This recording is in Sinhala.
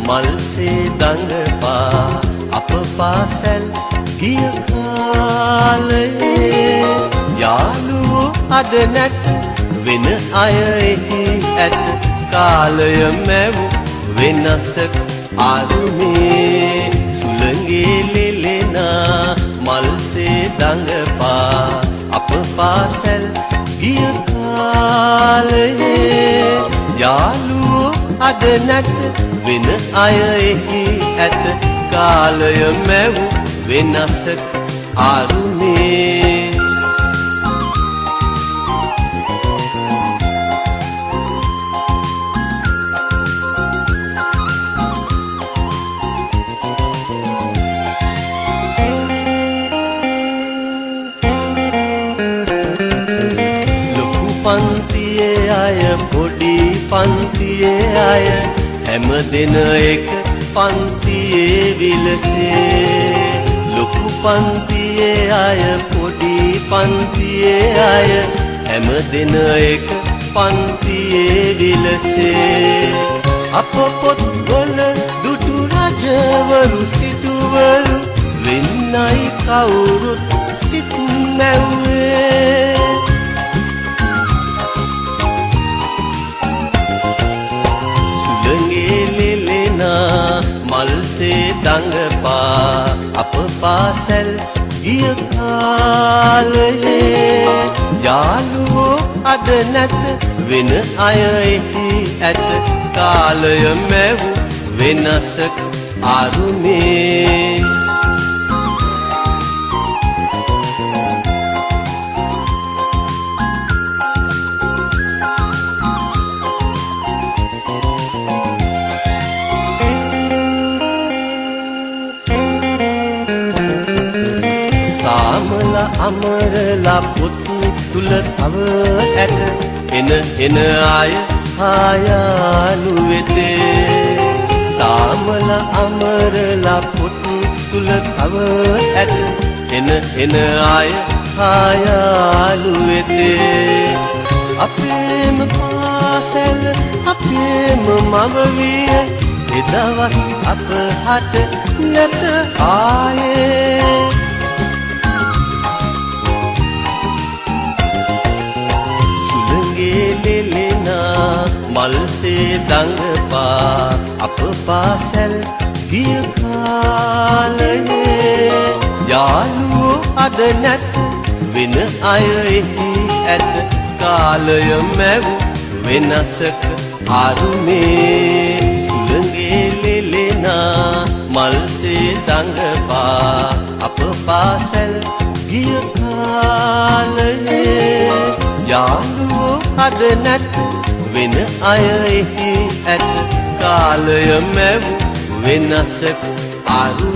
මල්සේ දඟපා අප පාසැල් ගිය කාලයේ යාළුවෝ අද නැත වෙන අය එහි ඇත කාලය මැව් වෙනසක් අරුමේ සුළඟේ ලෙලෙනා මල්සේ දඟපා අප පාසැල් ගිය කාලයේ යාළුවෝ අද නැත වෙන අය එහි ඇත කාලය මැව් වෙනසක් අරුමේ ලොකු පන්තියේ අය පොඩි පන්තියේ අය හැම දෙන එක පන්තියේ විලසේ ලොකු පන්තියේ අය පොඩි පන්තියේ අය හැම දෙන එක පන්තියේ විලසේ අප පොත්වල දුටු රජවරු සිටුවරු වෙන්නයි කවුරුත් සිත් නැව්වේ මල්සේ දඟපා අප පාසැල් ගිය කාලයේ යාළුවෝ අද නැත වෙන අය එහි ඇත කාලය මැව් වෙනසක් අරුමේ අමරලා පුත් තුල තව ඇත එන අය ආයාලු වෙතේ සාමලා අමරලා පුත් තුල තව ඇත එන අය ආයාලු වෙතේ අපේම පාසැල අපේම මව විය එදවස් අප හට නැත ආයේ ලෙලෙනා මල්සේ දඟපා අප පාසැල් ගිය කාලයේ යාළුවෝ අද නැත වෙන අය එහි ඇත කාලය මැව් වෙනසක අරුමේ සුළඟේ ලෙලෙනා මල්සේ දඟපා අප පාසැල් ගිය කාලයේ යාළුවෝ අද නැත වෙන අය එහි ඇත කාලය මැව් වෙනසක් අරු